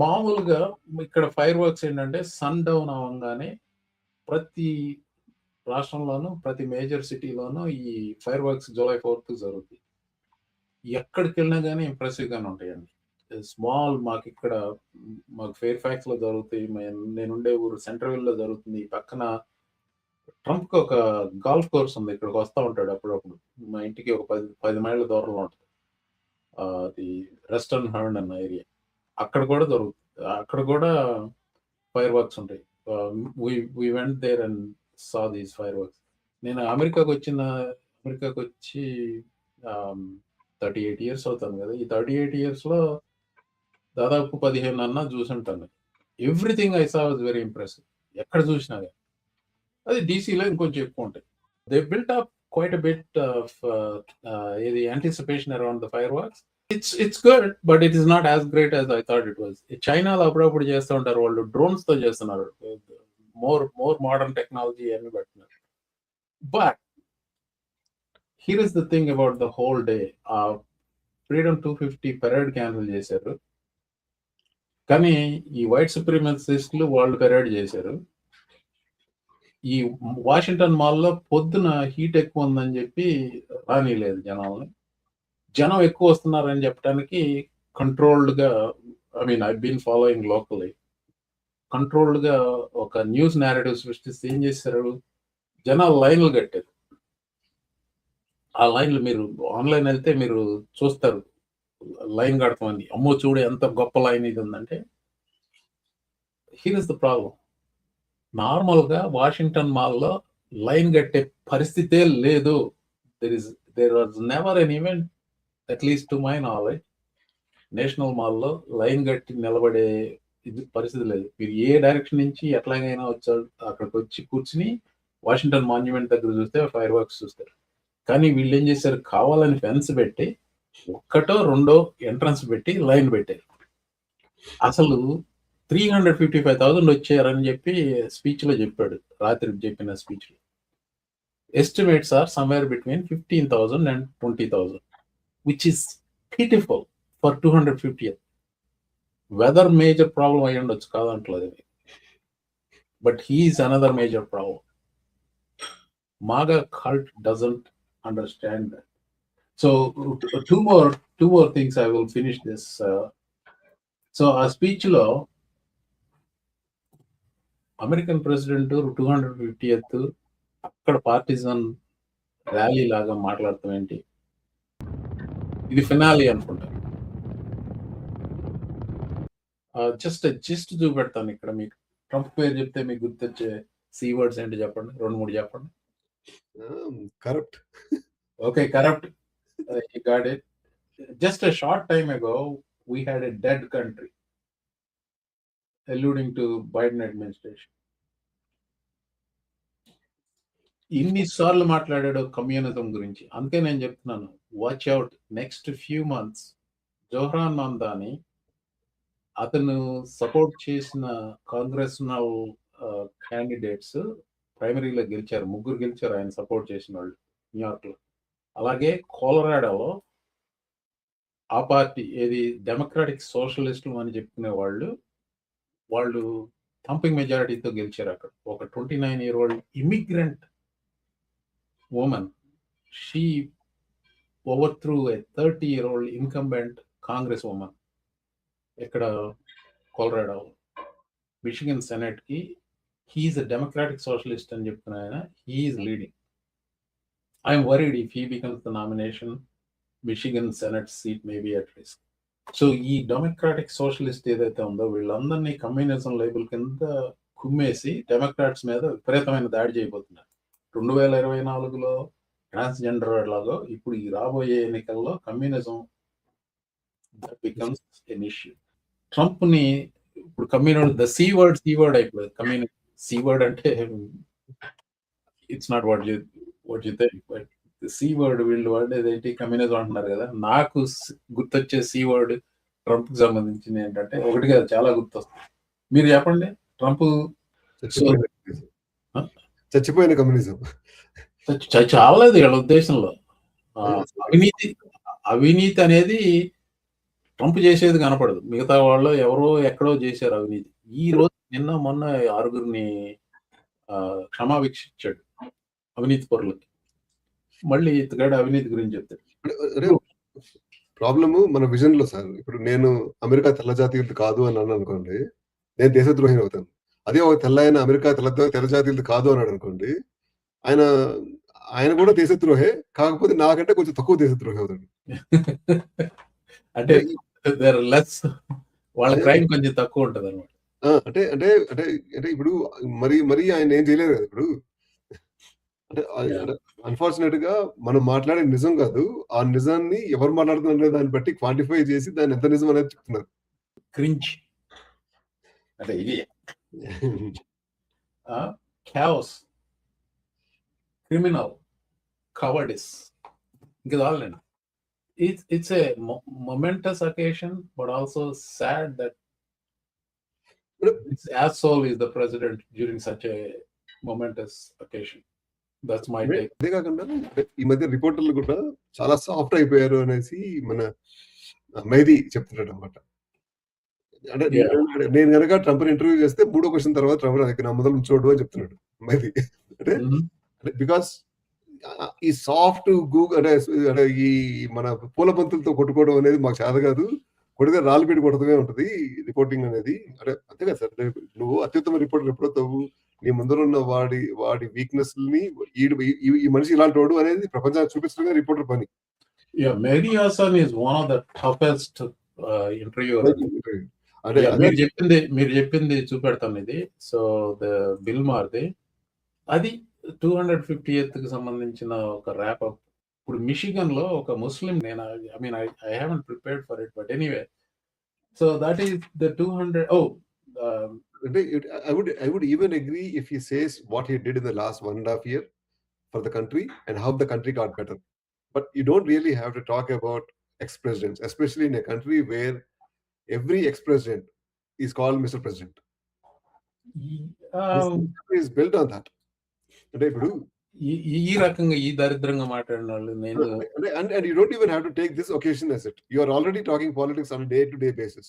మామూలుగా ఇక్కడ fire works ఏంటంటే సన్ డౌన్ అవ్వంగానే ప్రతి రాష్ట్రంలోనూ ప్రతి మేజర్ సిటీలోనూ ఈ ఫైర్ వర్క్స్ జూలై 4th జరుగుతాయి. ఎక్కడికి వెళ్ళినా కానీ ఇంప్రెసివ్ గానే ఉంటాయండి. స్మాల్ మాకు ఫెయిర్ ఫ్యాక్స్ లో జరుగుతాయి. నేనుండే ఊరు సెంట్రల్ లో జరుగుతుంది. ఈ పక్కన ట్రంప్ కి ఒక గాల్ఫ్ కోర్స్ ఉంది. ఇక్కడికి వస్తా ఉంటాడు అప్పుడప్పుడు. మా ఇంటికి ఒక 10 మైళ్ళ దూరంలో ఉంటుంది. అది వెస్టర్న్ హర్న్ అన్న ఏరియా. అక్కడ కూడా ఫైర్ వర్క్స్ ఉంటాయి. We went there and saw these fireworks. నేను అమెరికాకి వచ్చి 38 ఇయర్స్ అవుతాను కదా. ఈ 38 ఇయర్స్ లో దాదాపు 15 అన్నా చూసుంటాను. Everything I saw was very impressive. ఎక్కడ చూసినా కానీ. అది డీసీలో ఇంకొంచెం ఎక్కువ ఉంటాయి. They built up quite a bit of ఇది anticipation around the fireworks. It's good, but it is not as great as I thought it was. చైనాలో అప్పుడప్పుడు చేస్తూ ఉంటారు. వాళ్ళు డ్రోన్స్ తో చేస్తున్నారు. మోర్ మోడర్న్ టెక్నాలజీ అన్ని పెడుతున్నారు. But here is the thing about the whole day. Freedom 250 parade cancel చేశారు. కానీ ఈ వైట్ సుప్రీమసిస్టులు వాళ్ళు పెరేడ్ చేశారు. ఈ వాషింగ్టన్ మాల్లో పొద్దున హీట్ ఎక్కువ ఉందని చెప్పి రానిలేదు జనాల్ని. జనం ఎక్కువ వస్తున్నారని చెప్పడానికి కంట్రోల్డ్ గా, I been following locally, controlled గా ఒక న్యూస్ నేరేటివ్ సృష్టిస్తే ఏం చేశారు, జనాలు లైన్లు కట్టారు. ఆ లైన్లు మీరు ఆన్లైన్ వెళ్తే మీరు చూస్తారు లైన్ కడతామని. అమ్మో చూడు ఎంత గొప్ప లైన్ ఇది ఉందంటే. Here is the problem. Normal గా వాషింగ్టన్ మాల్లో లైన్ కట్టే పరిస్థితే లేదు. There was never an event, at least to my knowledge, national మాల్లో లైన్ కట్టి నిలబడే పరిస్థితి లేదు. మీరు ఏ డైరెక్షన్ నుంచి ఎట్లాగైనా వచ్చారు, అక్కడికి వచ్చి కూర్చుని వాషింగ్టన్ మాన్యుమెంట్ దగ్గర చూస్తే ఫైర్ వర్క్స్ చూస్తారు. కానీ వీళ్ళు ఏం చేశారు, కావాలని ఫెన్స్ పెట్టి ఒక్కటో రెండో ఎంట్రన్స్ పెట్టి లైన్ పెట్టారు. అసలు 355,000 వచ్చారని చెప్పి స్పీచ్ లో చెప్పాడు, రాత్రి చెప్పిన స్పీచ్ లో. Estimates are somewhere between 15,000 and 20,000, which is pitiful for 250th. Whether major problem అయ్యి ఉండొచ్చు, కాదంటలేదు, but he's another major problem. MAGA cult doesn't understand that. So two more things, I will finish this. So a speech lo American president 250th అక్కడ partisan rally లాగా మాట్లాడతాం ఏంటి, ఇది finale అనుకుంటా. Just చూపెడతాను ఇక్కడ మీకు. ట్రంప్ పేరు చెప్తే మీకు గుర్తొచ్చే సి వర్డ్స్ ఏంటి చెప్పండి, 2-3 చెప్పండి. Corrupt. Okay, corrupt. You got it. Just a short time ago, we had a dead country, alluding to Biden administration. ఇన్నిసార్లు మాట్లాడాడు కమ్యూనిజం గురించి. అందుకే నేను చెప్తున్నాను, watch out. Next few months Zohran Mamdani, అతను సపోర్ట్ చేసిన కాంగ్రెస్నల్ క్యాండిడేట్స్ ప్రైమరీలో గెలిచారు. 3 గెలిచారు ఆయన సపోర్ట్ చేసిన వాళ్ళు న్యూయార్క్ లో. అలాగే కోలరాడోలో ఆ పార్టీ ఏది డెమోక్రాటిక్ సోషలిస్టులు అని చెప్పుకునే వాళ్ళు థంపింగ్ మెజారిటీతో గెలిచారు అక్కడ. ఒక 29-year-old immigrant woman, she overthrew a 30-year-old incumbent congresswoman ఇక్కడ కోలరాడో. మిషిగన్ సెనెట్ కి హీఈస్ అ డెమోక్రాటిక్ సోషలిస్ట్ అని చెప్పుకునే ఆయన, he's leading. I'm worried if he becomes the nomination, Michigan Senate seat may be at risk. So ఈ democratic socialist ఏదైతే ఉందో వీళ్ళందరినీ communism label కింద కుమ్మేసి డెమోక్రాట్స్ మీద విపరీతమైన దాడి చేయబోతున్నారు. 2024లో ట్రాన్స్జెండర్ లాగా ఇప్పుడు ఈ రాబోయే ఎన్నికల్లో communism becomes an issue. Trump ని ఇప్పుడు కమ్యూనిజం ద సి వర్డ్ అయిపోయింది. కమ్యూనిజం సి వర్డ్ అంటే it's not what you think, but C word వీళ్ళు వాడేది ఏంటి, కమ్యూనిజం అంటున్నారు కదా. నాకు గుర్తొచ్చే సి వర్డ్ ట్రంప్ కి సంబంధించింది ఏంటంటే, ఒకటి కదా చాలా గుర్తొస్తుంది. మీరు చెప్పండి. ట్రంప్ చచ్చిపోయిన కమ్యూనిజం చావలేదు వీళ్ళ ఉద్దేశంలో. అవినీతి అనేది ట్రంప్ చేసేది కనపడదు. మిగతా వాళ్ళు ఎవరో ఎక్కడో చేశారు అవినీతి. ఈ రోజు నిన్న మొన్న 6గురిని క్షమాభిక్ష ఇచ్చాడు అవినీతి పరులకి. మళ్ళీ ఇతగాడు అవినీతి గురించి చెప్తాడు. అరే ప్రాబ్లము మన విజన్‌లో సార్. ఇప్పుడు నేను అమెరికా తెల్ల జాతీయులది కాదు అని అన్నాననుకోండి, నేను దేశద్రోహిని అవుతాను. అదే ఒక తెల్లాయన అమెరికా తెల్ల జాతీయులది కాదు అన్నాడనుకోండి, ఆయన ఆయన కూడా దేశద్రోహే. కాకపోతే నాకంటే కొంచెం తక్కువ దేశద్రోహి అవుతాడు. అంటే దేర్ లెస్ వాళ్ళ క్రైమ్ కొంచెం తక్కువ ఉంటదన్నమాట. ఆ! అంటే అంటే అంటే అంటే ఇప్పుడు మరి ఆయన ఏం చేయలేదు కదా! ఇప్పుడు అంటే అంటే అన్‌ఫార్చునేట్‌గా మనం మాట్లాడే నిజం కాదు. ఆ నిజాన్ని ఎవరు మాట్లాడుతున్నారు అనే దాన్ని బట్టి క్వాంటిఫై చేసి దాన్ని ఎంత నిజం అనేది చెప్తున్నారు. క్రింజ్ అంటే ఇది chaos, criminal, cowardice. ఇంకా చాలండి. It's a momentous occasion, but also sad that this asshole is the president during such a momentous occasion. That's my take. అదే కాకుండా ఈ మధ్య రిపోర్టర్లు కూడా చాలా సాఫ్ట్ అయిపోయారు అనేసి మన మెహదీ చెప్తున్నాడన్నమాట. అంటే నేను గనక ట్రంప్‌ని ఇంటర్వ్యూ చేస్తే మూడో క్వెషన్ తర్వాత ట్రంప్ నా దగ్గర నా ముందర ఉంచోడు అని చెప్తున్నాడు మెహదీ. అంటే బికాస్ ఈ సాఫ్ట్ అంటే ఈ మన పూల బంతులతో కొట్టుకోవడం అనేది మాకు చేత కాదు. కొడితే రాళ్ళు పెట్టి కొడతమే ఉంటది రిపోర్టింగ్ అనేది. అంటే అంతే కదా సార్. నువ్వు అత్యుత్తమ రిపోర్టర్ ఎప్పుడవుతావు? నీ ముందర ఉన్న వాడి వీక్‌నెస్‌లని ఈ మనిషి ఇలాంటోడు అనేది ప్రపంచానికి చూపించడమే రిపోర్టర్ పని. Yeah, Mehdi Hasan is one of the toughest interviewer. అంటే మీరు చెప్పింది చూపెడతాను ఇది. సో ద బిల్ మార్ది అది 250th సంబంధించిన ఒక ర్యాప్ అప్. ఇప్పుడు మిషిగన్ లో ఒక ముస్లిం నేను I haven't prepared for it but anyway so that is the 200 అంటే I would even agree if he says what he did in the last 1.5 year for the country and how the country got better. But you don't really have to talk about ex-presidents, especially in a country where every ex-president is called Mr. President. Is built on that. అంటే ఇప్పుడు ఈ రకంగా ఈ దరిద్రంగా మాట్లాడిన వాళ్ళు నేను and you don't even have to take this occasion as it. You are already talking politics on a day-to-day basis.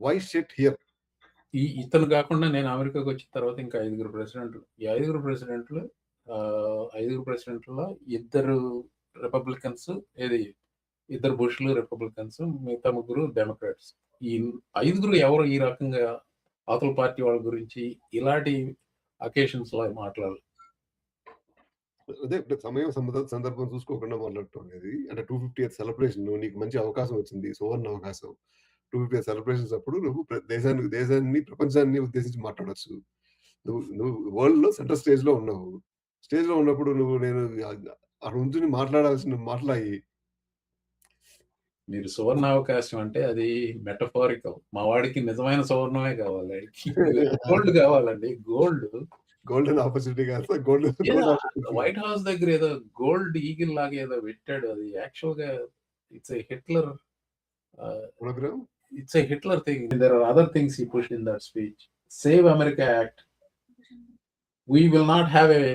Why shit here? ఇతను కాకుండా నేను అమెరికాకి వచ్చిన తర్వాత ఇంకా 5 ప్రెసిడెంట్లు. ఈ 5 ప్రెసిడెంట్లు 5 ప్రెసిడెంట్లలో 2 రిపబ్లికన్స్, ఇద్దరు బుష్లు రిపబ్లికన్స్, మిగతా 3 డెమోక్రాట్స్. ఈ 5 ఎవరు ఈ రకంగా అవతల పార్టీ వాళ్ళ గురించి ఇలాంటి అకేషన్స్ లో మాట్లాడాలి. అదే సమయం సందర్భం చూసుకోకుండా మాట్లాడటం అనేది. అంటే 250th సెలబ్రేషన్ నీకు మంచి అవకాశం వచ్చింది, సువర్ణ అవకాశం. 250th సెలబ్రేషన్స్ అప్పుడు నువ్వు దేశాన్ని ప్రపంచాన్ని ఉద్దేశించి మాట్లాడొచ్చు. నువ్వు వరల్డ్ లో సెంటర్ స్టేజ్ లో ఉన్నావు. స్టేజ్ లో ఉన్నప్పుడు నేను అక్కడ ఉంచుని మాట్లాడాల్సిన మాట్లాడి మీరు సువర్ణ అవకాశం అంటే అది మెటఫారికల్. మా వాడికి నిజమైన సువర్ణమే కావాలి. గోల్డ్ కావాలండి. గోల్డెన్ ఆపర్చునిటీ కాదు. వైట్ హౌస్ దగ్గర ఏదో గోల్డ్ ఈగిల్ లాగా ఏదో పెట్టాడు. అది యాక్చువల్ గా it's a Hitler thing. There are other things he pushed in that speech. Save America act. We will not have a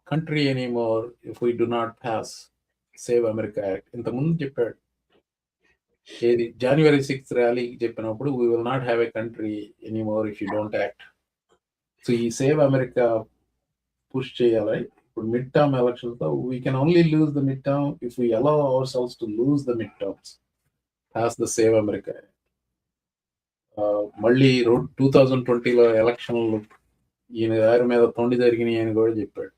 country anymore if we do not pass Save America Act. ఇంత ముందు చెప్పాడు. ఏది January 6th rally చెప్పినప్పుడు we will not have a country anymore if you don't act. So ఈ save America push చేయాలి. ఇప్పుడు mid term elections లో we can only lose the mid term if we allow ourselves to lose the mid terms. Pass the Save America Act. మళ్ళీ 2020లో ఎలక్షన్లు ఈయన గారి మీద తొండి జరిగినాయి అని కూడా చెప్పాడు.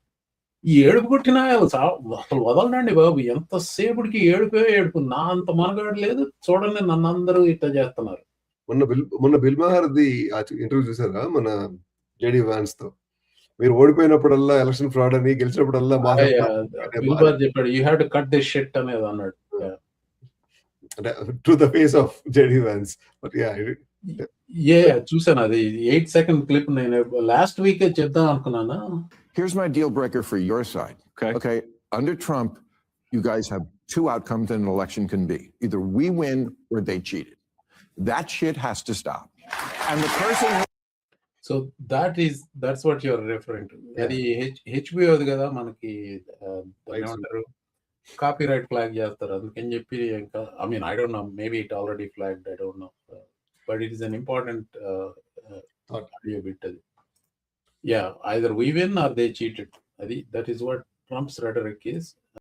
ఈ ఏడుపు కొట్టినా అసలు వదలనండి బాబు. ఎంతసేపుడికి ఏడుపు. నా అంత మనగాడు లేదు. చూడండి నన్ను అందరూ ఇట్లా చేస్తున్నారు. మొన్న బిల్ మహారది ఇంటర్వ్యూ చూసారా మన జేడీ వాన్స్ తో? మీరు ఓడిపోయినప్పుడల్లా ఎలక్షన్ ఫ్రాడ్ అని, గెలిచినప్పుడల్లా చెప్పాడు you have to cut this shit అనేది అన్నాడు. అంటే to the face of JD Vance. But చూసాను అది 8 సెకండ్ క్లిప్. నేను లాస్ట్ వీక్ చెప్దాం అనుకున్నాను. Here's my deal breaker for your side. Okay. Under Trump, you guys have 2 outcomes in an election can be. Either we win or they cheated. That shit has to stop. And the person So that's what you're referring to. అది HBO అది కదా మనకి ఏమంటారు copy right flag చేస్తారు అందుకని చెప్పి ఇంకా I mean I don't know maybe it already flagged I don't know but it is an important audio bit అది yeah either we win or they cheated అది that is what Trump's rhetoric is